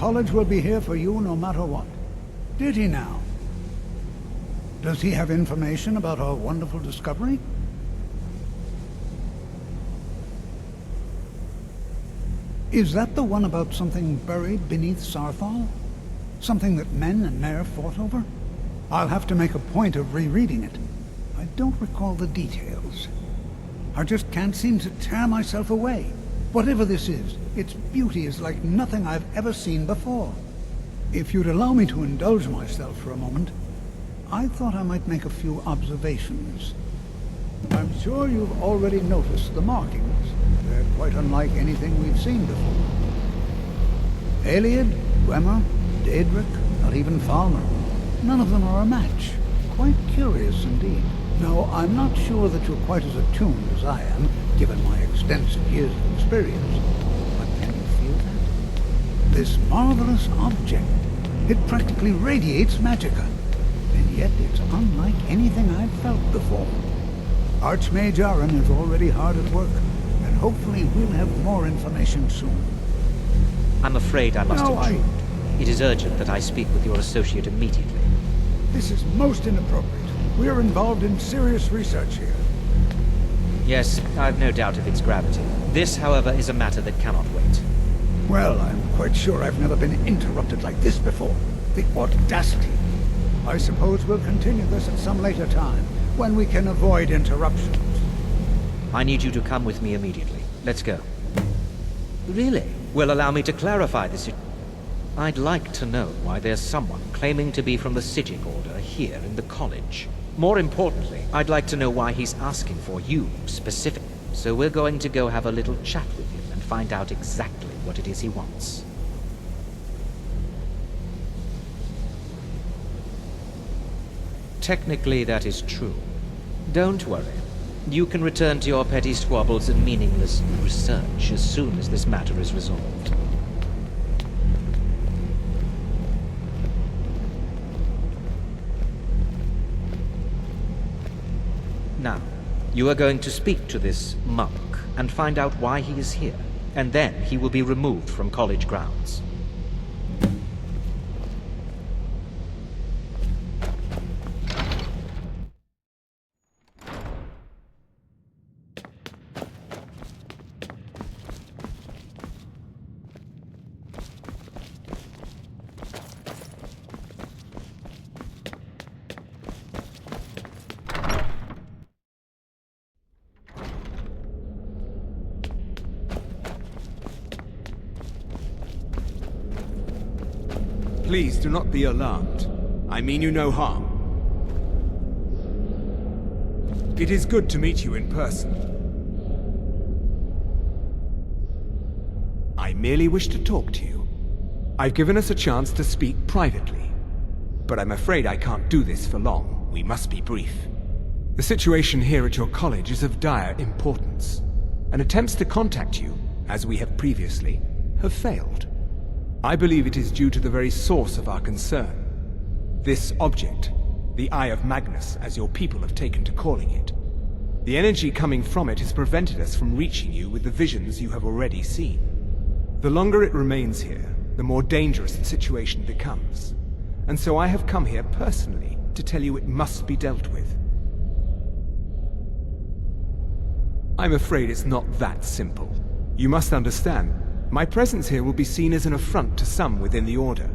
college will be here for you no matter what. Did he now? Does he have information about our wonderful discovery? Is that the one about something buried beneath Sarthal? Something that men and Mare fought over? I'll have to make a point of rereading it. I don't recall the details. I just can't seem to tear myself away. Whatever this is, its beauty is like nothing I've ever seen before. If you'd allow me to indulge myself for a moment, I thought I might make a few observations. I'm sure you've already noticed the markings. They're quite unlike anything we've seen before. Aliad, Gwemmer, Daedric, not even Falmer. None of them are a match. Quite curious indeed. No, I'm not sure that you're quite as attuned as I am, given my extensive years of experience. But can you feel that? This marvelous object. It practically radiates magicka. And yet it's unlike anything I've felt before. Archmage Aaron is already hard at work, and hopefully we'll have more information soon. I'm afraid I must intrude. It is urgent that I speak with your associate immediately. This is most inappropriate. We're involved in serious research here. Yes, I've no doubt of its gravity. This, however, is a matter that cannot wait. Well, I'm quite sure I've never been interrupted like this before. The audacity. I suppose we'll continue this at some later time, when we can avoid interruptions. I need you to come with me immediately. Let's go. Really? Well, allow me to clarify this. I'd like to know why there's someone claiming to be from the Psijic Order here in the college. More importantly, I'd like to know why he's asking for you specifically. So we're going to go have a little chat with him and find out exactly what it is he wants. Technically, that is true. Don't worry. You can return to your petty squabbles and meaningless research as soon as this matter is resolved. Now, you are going to speak to this monk and find out why he is here, and then he will be removed from college grounds. Please do not be alarmed. I mean you no harm. It is good to meet you in person. I merely wish to talk to you. I've given us a chance to speak privately, but I'm afraid I can't do this for long. We must be brief. The situation here at your college is of dire importance, and attempts to contact you, as we have previously, have failed. I believe it is due to the very source of our concern. This object, the Eye of Magnus, as your people have taken to calling it. The energy coming from it has prevented us from reaching you with the visions you have already seen. The longer it remains here, the more dangerous the situation becomes. And so I have come here personally to tell you it must be dealt with. I'm afraid it's not that simple. You must understand, my presence here will be seen as an affront to some within the Order.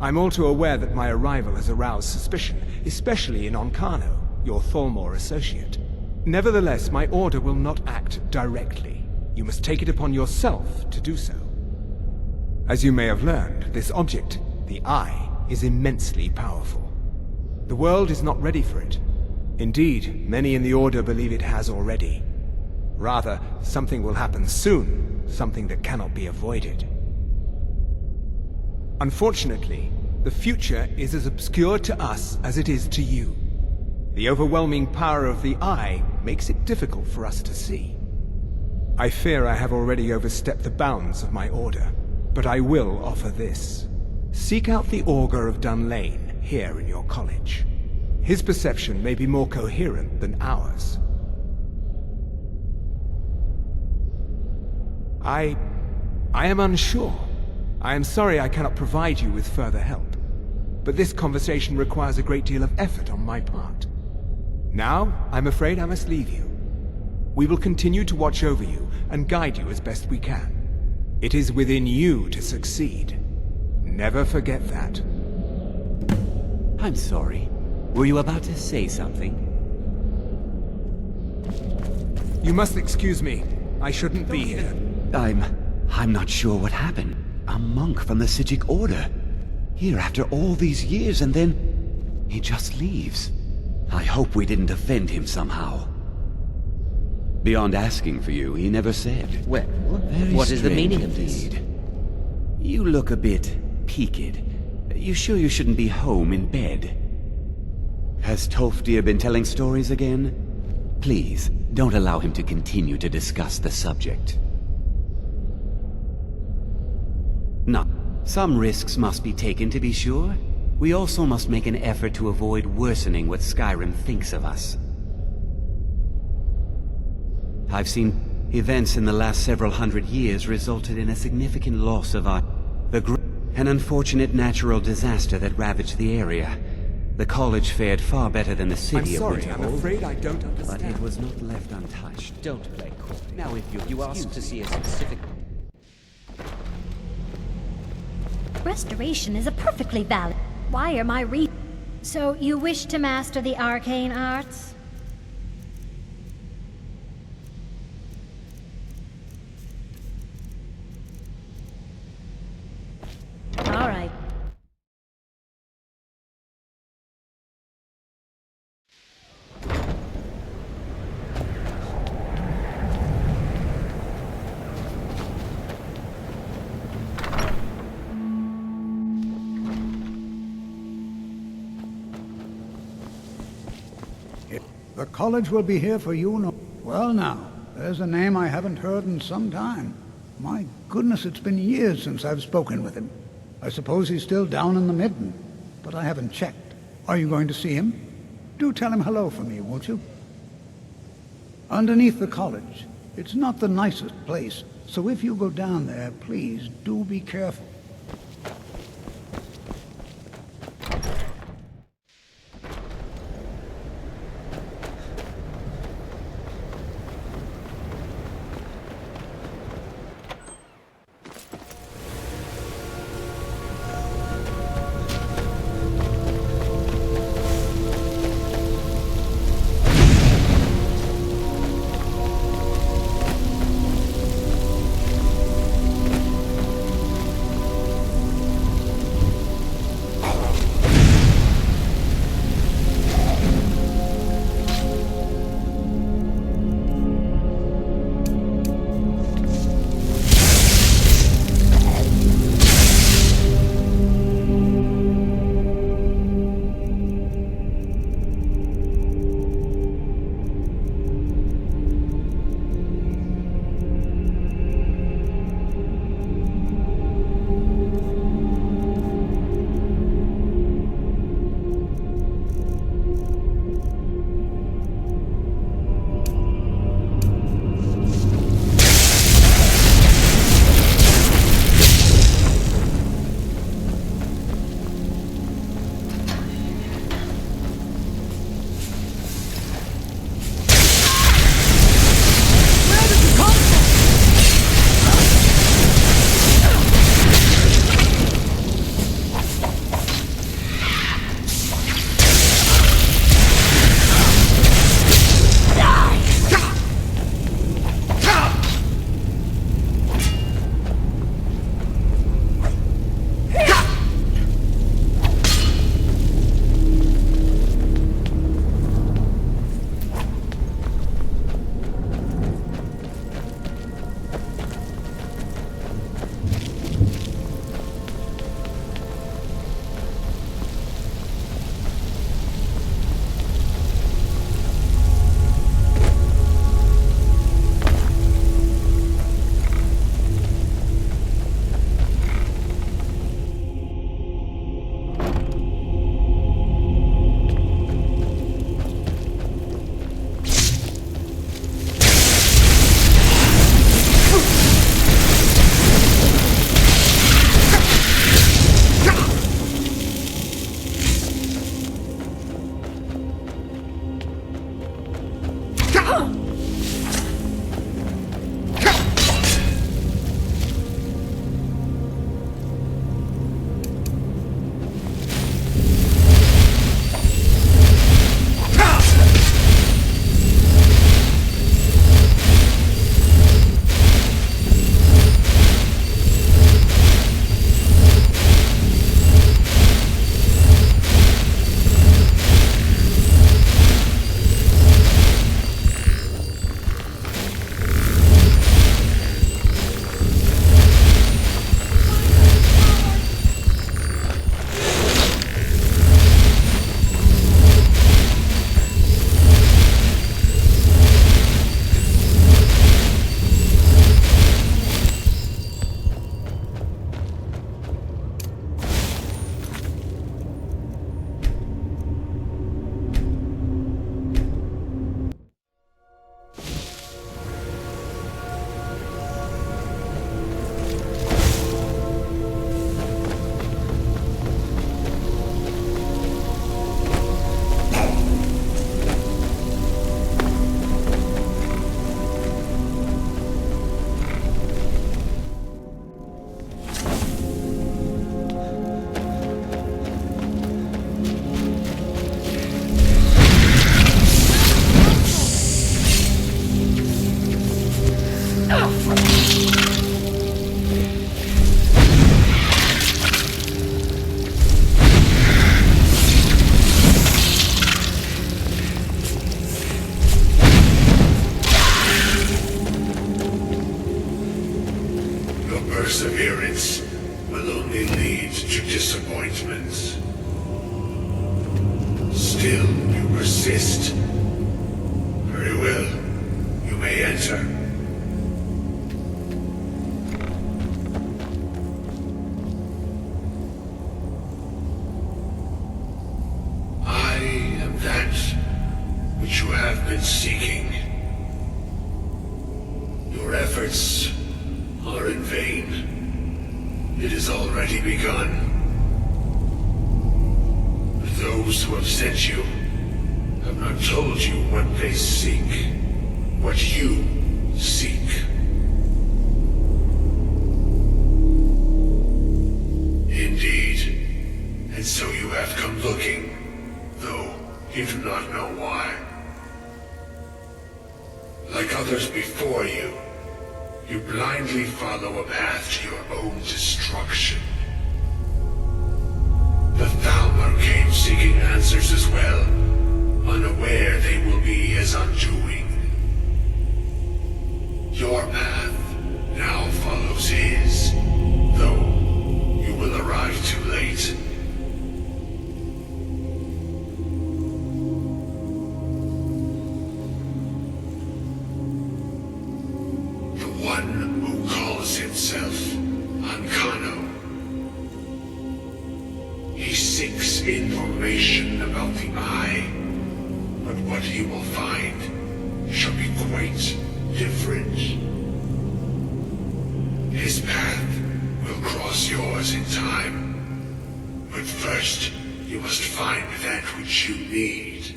I'm all too aware that my arrival has aroused suspicion, especially in Onkano, your Thalmor associate. Nevertheless, my Order will not act directly. You must take it upon yourself to do so. As you may have learned, this object, the Eye, is immensely powerful. The world is not ready for it. Indeed, many in the Order believe it has already. Rather, something will happen soon, something that cannot be avoided. Unfortunately, the future is as obscure to us as it is to you. The overwhelming power of the Eye makes it difficult for us to see. I fear I have already overstepped the bounds of my Order, but I will offer this. Seek out the Augur of Dunlane here in your college. His perception may be more coherent than ours. I am unsure. I am sorry I cannot provide you with further help, but this conversation requires a great deal of effort on my part. Now, I'm afraid I must leave you. We will continue to watch over you and guide you as best we can. It is within you to succeed. Never forget that. I'm sorry. Were you about to say something? You must excuse me. I shouldn't be here. I'm not sure what happened. A monk from the Sijic Order. Here after all these years, and then he just leaves. I hope we didn't offend him somehow. Beyond asking for you, he never said. Well, Very what is the strange meaning of this? indeed. You look a bit peaked. You sure you shouldn't be home in bed? Has Tolfdir been telling stories again? Please, don't allow him to continue to discuss the subject. No. Some risks must be taken, to be sure. We also must make an effort to avoid worsening what Skyrim thinks of us. I've seen events in the last several hundred years resulted in a significant loss of an unfortunate natural disaster that ravaged the area. The college fared far better than the I'm city of sorry, I'm Winterhold, afraid I don't but understand. it was not left untouched. Don't play coy. Now if You asked to see a specific... Restoration is a perfectly valid. Why are my So you wish to master the arcane arts? All right. The college will be here for you no... Well now, there's a name I haven't heard in some time. My goodness, it's been years since I've spoken with him. I suppose he's still down in the Midden, but I haven't checked. Are you going to see him? Do tell him hello for me, won't you? Underneath the college. It's not the nicest place, so if you go down there, please do be careful. Your perseverance will only lead to disappointments. Still, you persist. Very well. You may enter. I am that which you have been seeking. Your efforts are in vain. It has already begun. Those who have sent you have not told you what they seek, what you seek. Indeed. And so you have come looking, though you do not know why. Like others before you, you blindly follow a path to your own destruction. The Thalmor came seeking answers as well, unaware they will be his undoing. Your path now follows his, though you will arrive too late. The one who calls himself Ancano. He seeks information about the Eye, but what he will find shall be quite different. His path will cross yours in time, but first you must find that which you need.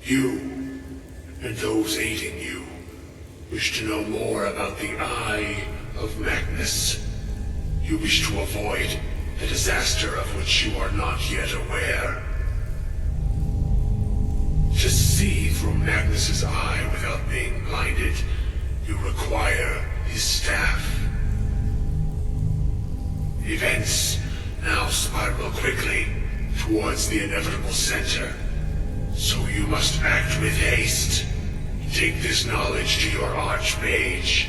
You, and those aiding you, wish to know more about the Eye of Magnus. You wish to avoid the disaster of which you are not yet aware. To see through Magnus's eye without being blinded, you require his staff. Events now spiral quickly towards the inevitable center, so you must act with haste. Take this knowledge to your Archmage.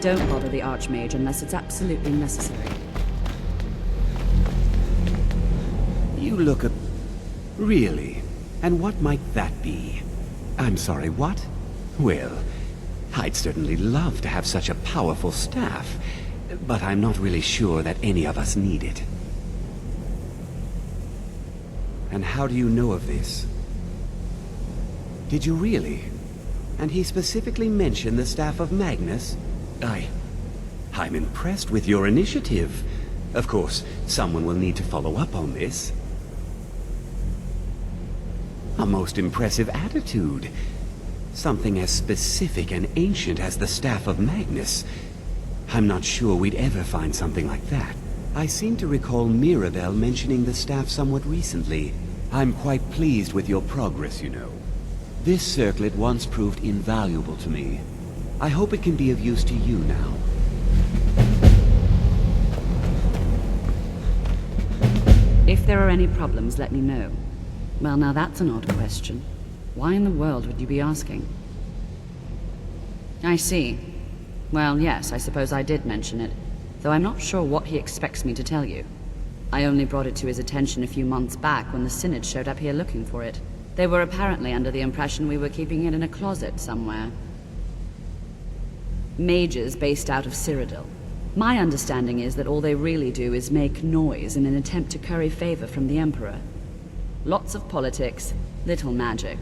don't bother the Archmage unless it's absolutely necessary. You look a... Really? And what might that be? I'm sorry, what? Well, I'd certainly love to have such a powerful staff, but I'm not really sure that any of us need it. And how do you know of this? Did you really? And he specifically mentioned the staff of Magnus? I'm impressed with your initiative. Of course, someone will need to follow up on this. A most impressive attitude. Something as specific and ancient as the staff of Magnus. I'm not sure we'd ever find something like that. I seem to recall Mirabelle mentioning the staff somewhat recently. I'm quite pleased with your progress, you know. This circlet once proved invaluable to me. I hope it can be of use to you now. If there are any problems, let me know. Well, now that's an odd question. Why in the world would you be asking? I see. Well, yes, I suppose I did mention it, though I'm not sure what he expects me to tell you. I only brought it to his attention a few months back when the Synod showed up here looking for it. They were apparently under the impression we were keeping it in a closet somewhere. Mages based out of Cyrodiil. My understanding is that all they really do is make noise in an attempt to curry favor from the Emperor. Lots of politics, little magic.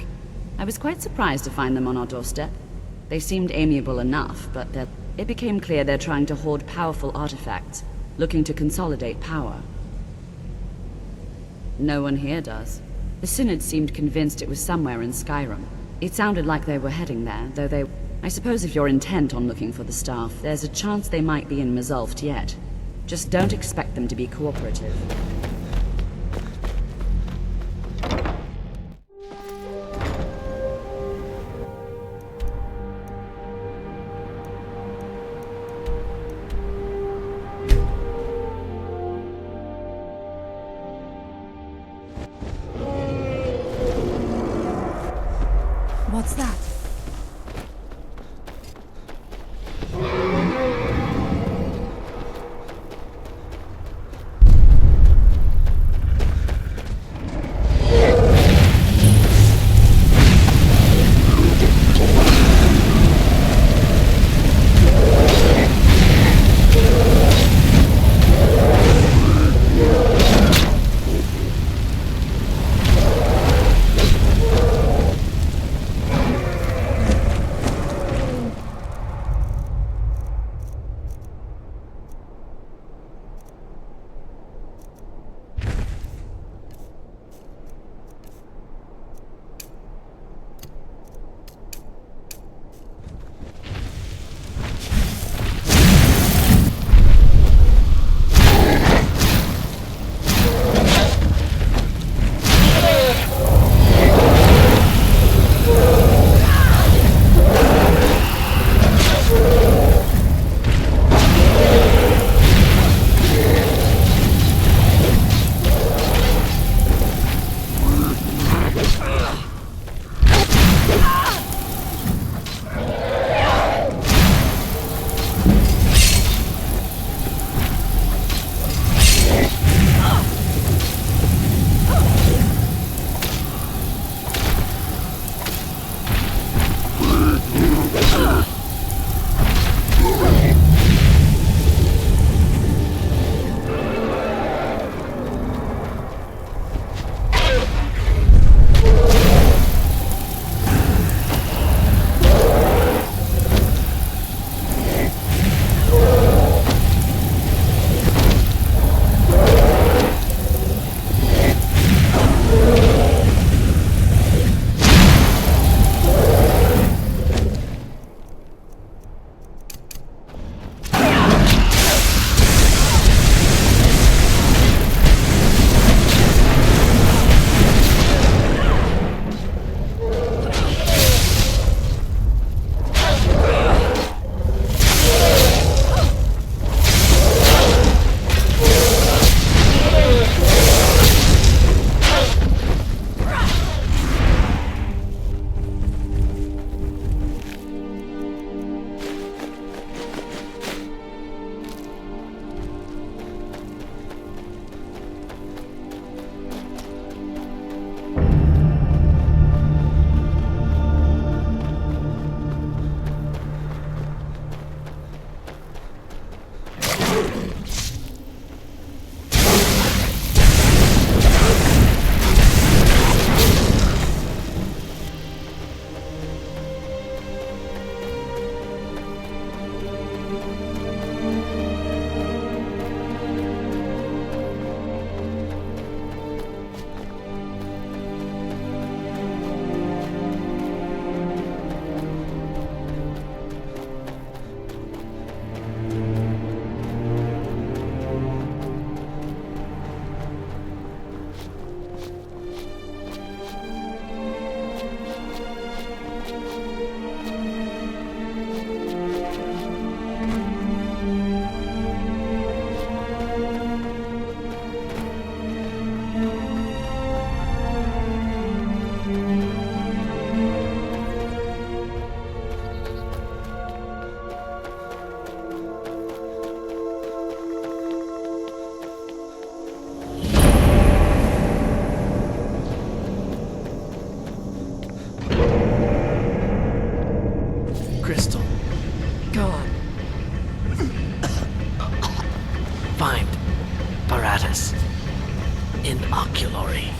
I was quite surprised to find them on our doorstep. They seemed amiable enough, but it became clear they're trying to hoard powerful artifacts, looking to consolidate power. No one here does. The Synod seemed convinced it was somewhere in Skyrim. It sounded like they were heading there, though I suppose if you're intent on looking for the staff, there's a chance they might be in Mzulft yet. Just don't expect them to be cooperative. What's that? inoculary.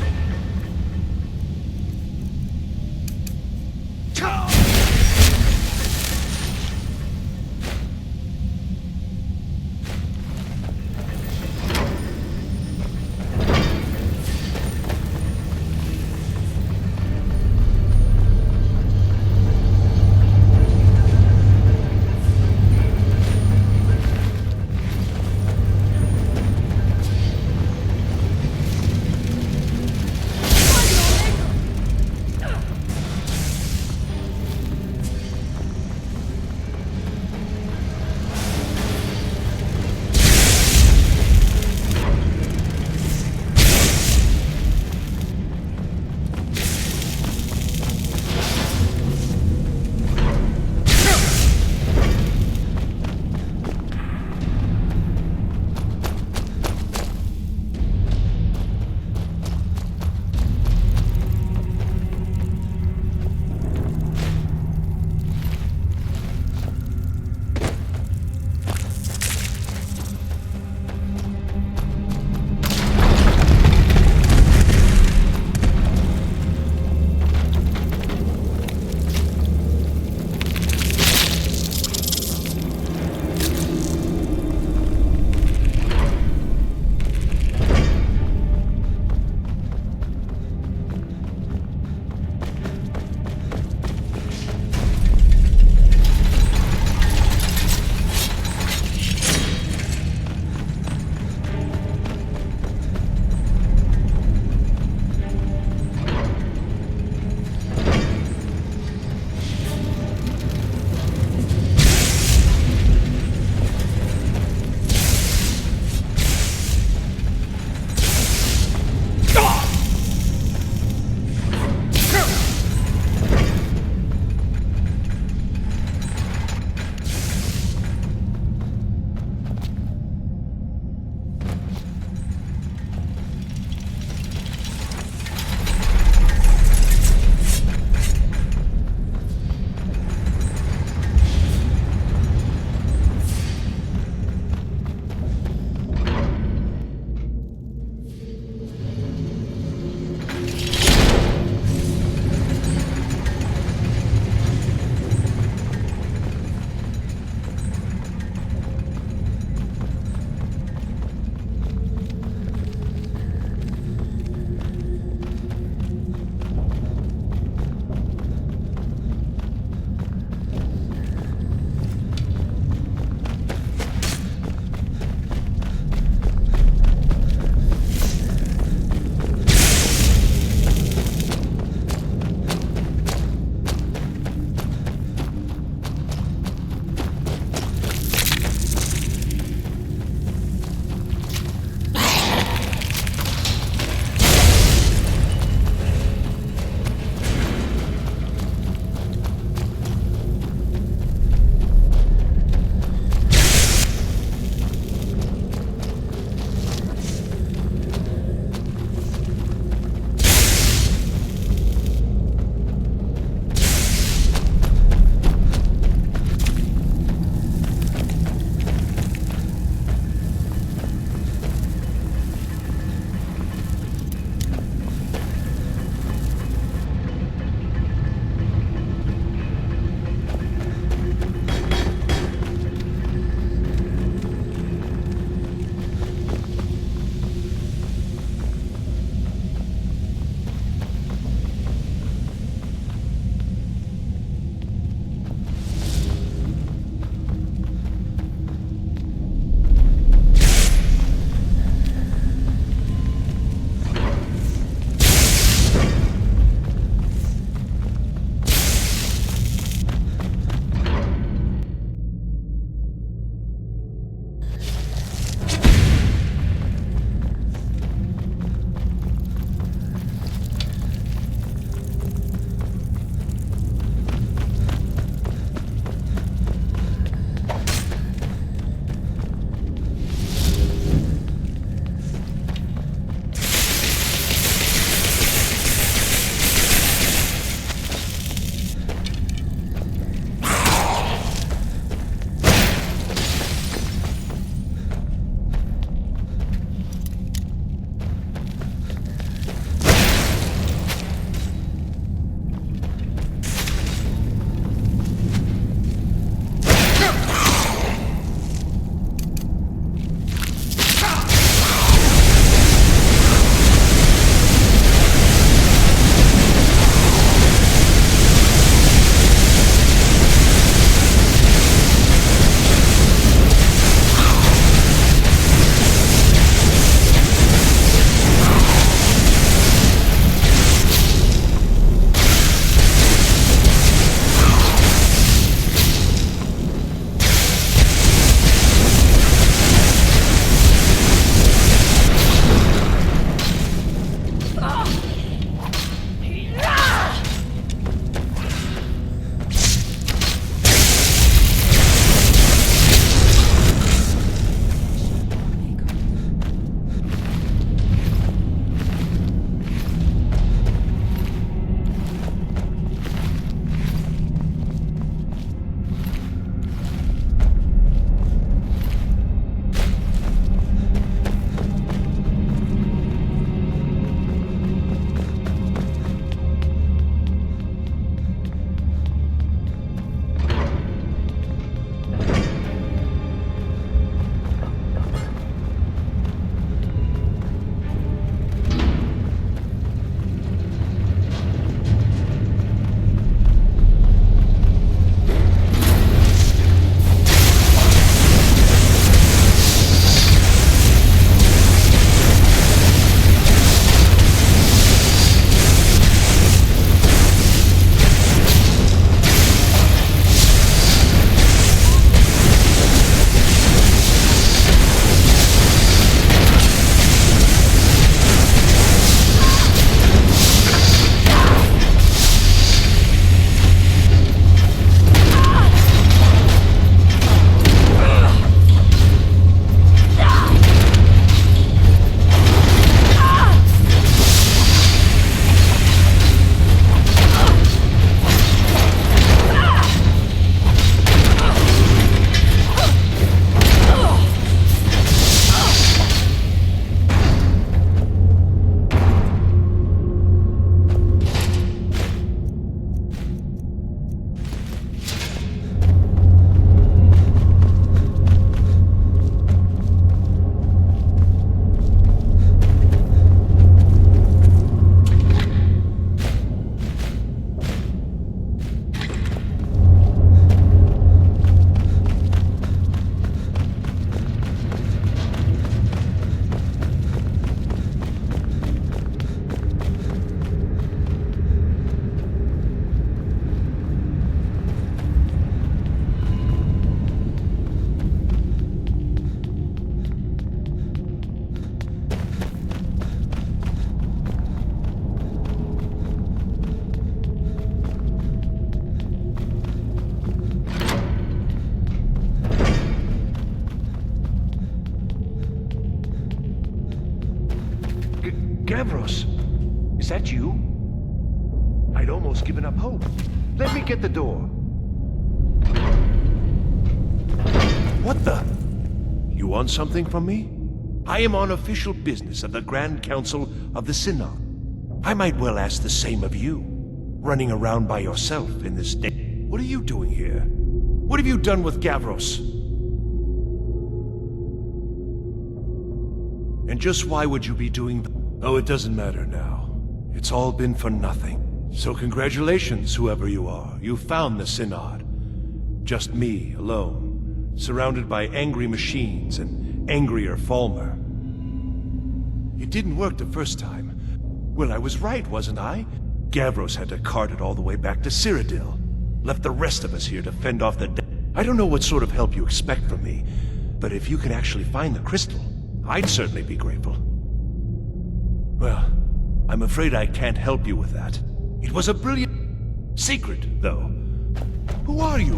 Gavros, is that you? I'd almost given up hope. Let me get the door. What the? You want something from me? I am on official business of the Grand Council of the Synod. I might well ask the same of you, running around by yourself in this day. What are you doing here? What have you done with Gavros? And just why would you be doing that? Oh, it doesn't matter now. It's all been for nothing. So congratulations, whoever you are. You found the Synod. Just me, alone, surrounded by angry machines and angrier Falmer. It didn't work the first time. Well, I was right, wasn't I? Gavros had to cart it all the way back to Cyrodiil. Left the rest of us here to fend off the I don't know what sort of help you expect from me, but if you can actually find the crystal, I'd certainly be grateful. Well, I'm afraid I can't help you with that. It was a brilliant secret, though. Who are you?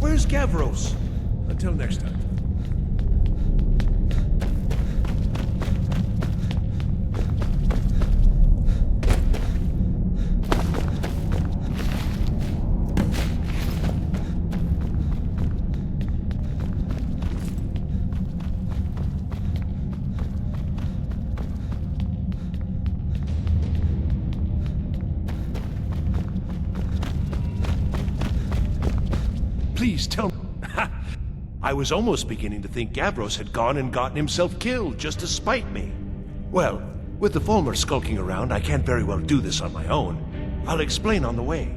Where's Gavros? Until next time. Please tell me. I was almost beginning to think Gavros had gone and gotten himself killed just to spite me. Well, with the Falmer skulking around, I can't very well do this on my own. I'll explain on the way.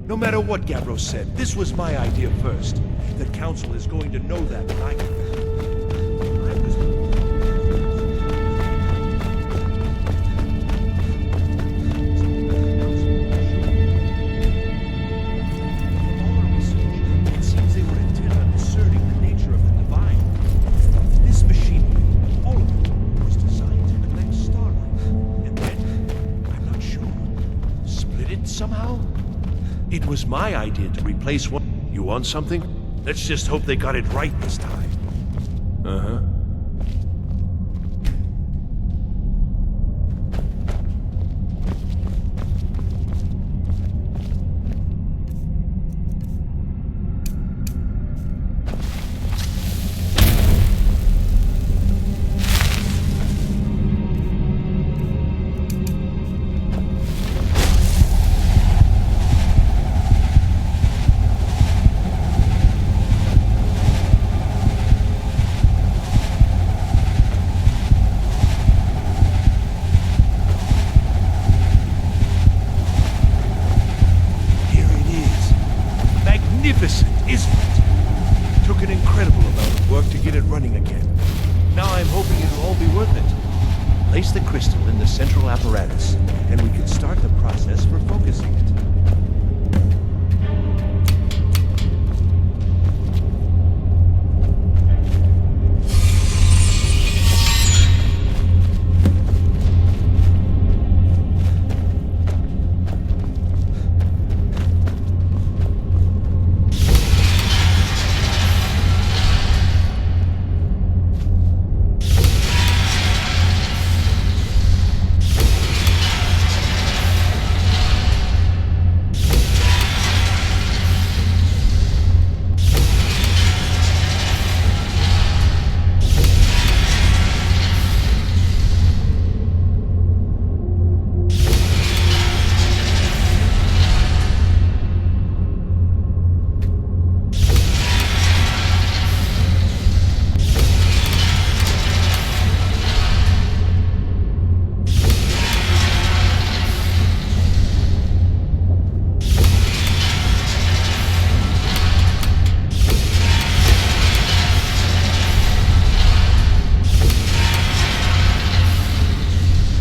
No matter what Gavros said, this was my idea first. The Council is going to know that when I get there. Somehow? It was my idea to replace one. You want something? Let's just hope they got it right this time. Uh-huh. Magnificent, isn't it? Took an incredible amount of work to get it running again. Now I'm hoping it'll all be worth it. Place the crystal in the central apparatus, and we can start the process for focusing it.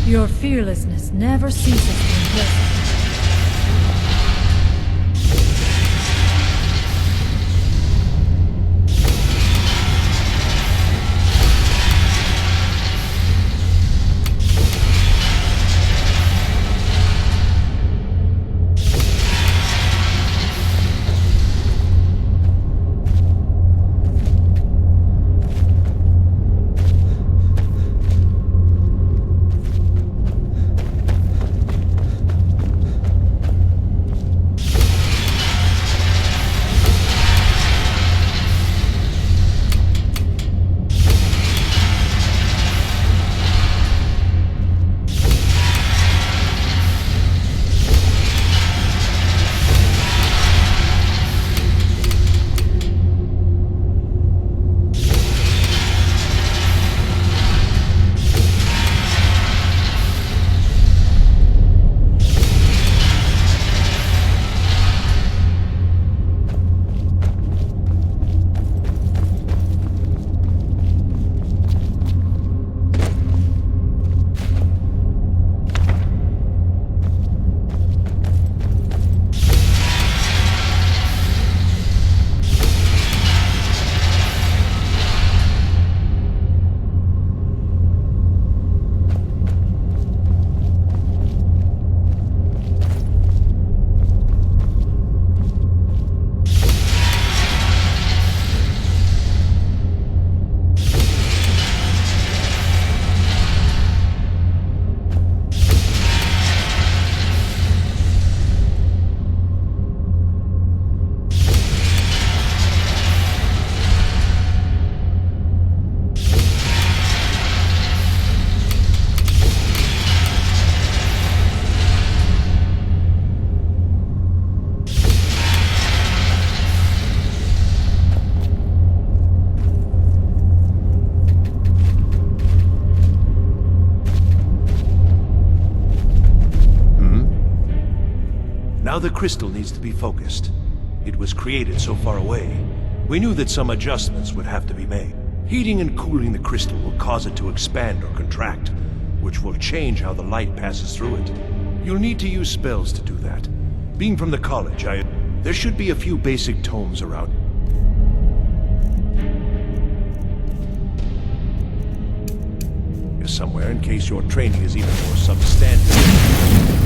Your fearlessness never ceases to impress me. Now the crystal needs to be focused. It was created so far away. We knew that some adjustments would have to be made. Heating and cooling the crystal will cause it to expand or contract, which will change how the light passes through it. You'll need to use spells to do that. Being from the college, there should be a few basic tomes around. Somewhere, in case your training is even more substantive.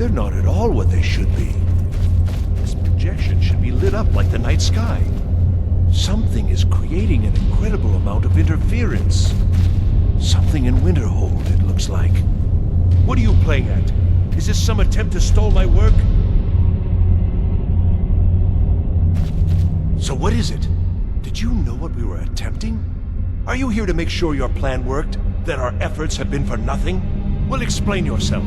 They're not at all what they should be. This projection should be lit up like the night sky. Something is creating an incredible amount of interference. Something in Winterhold, it looks like. What are you playing at? Is this some attempt to stall my work? So what is it? Did you know what we were attempting? Are you here to make sure your plan worked? That our efforts have been for nothing? Well, explain yourself.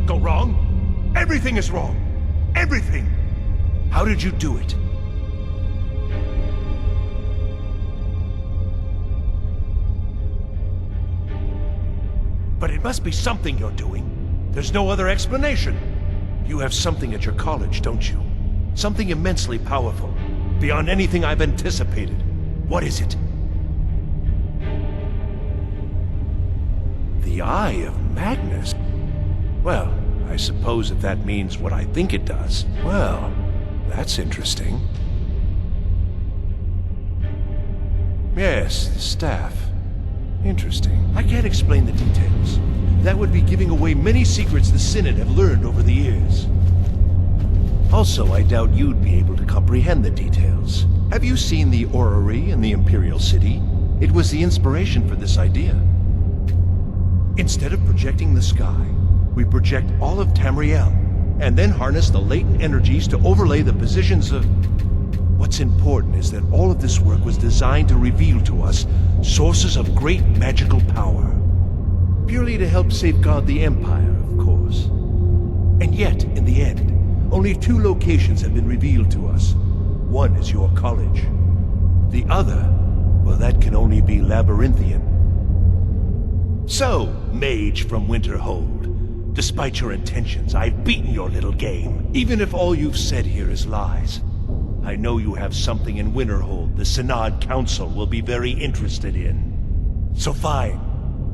Go wrong? Everything is wrong. Everything. How did you do it? But it must be something you're doing. There's no other explanation. You have something at your college, don't you? Something immensely powerful, beyond anything I've anticipated. What is it? The Eye of Magnus? Well, I suppose if that means what I think it does, well, that's interesting. Yes, the staff. Interesting. I can't explain the details. That would be giving away many secrets the Synod have learned over the years. Also, I doubt you'd be able to comprehend the details. Have you seen the orrery in the Imperial City? It was the inspiration for this idea. Instead of projecting the sky, we project all of Tamriel, and then harness the latent energies to overlay the positions of... What's important is that all of this work was designed to reveal to us sources of great magical power. Purely to help safeguard the Empire, of course. And yet, in the end, only 2 locations have been revealed to us. One is your college. The other, well, that can only be Labyrinthian. So, mage from Winterhold, despite your intentions, I've beaten your little game. Even if all you've said here is lies. I know you have something in Winterhold the Synod Council will be very interested in. So fine.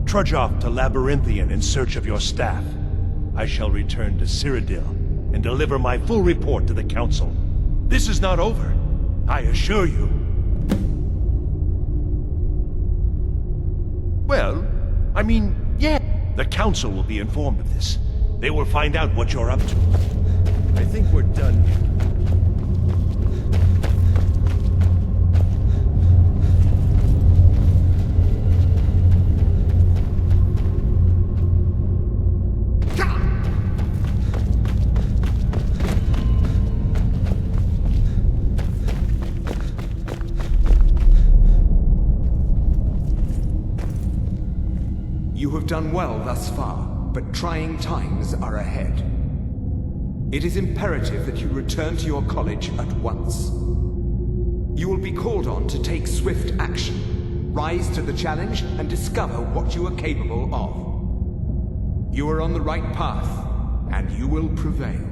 Trudge off to Labyrinthian in search of your staff. I shall return to Cyrodiil and deliver my full report to the Council. This is not over, I assure you. Well, I mean, yeah. The Council will be informed of this. They will find out what you're up to. I think we're done here. You have done well thus far, but trying times are ahead. It is imperative that you return to your college at once. You will be called on to take swift action, rise to the challenge, and discover what you are capable of. You are on the right path, and you will prevail.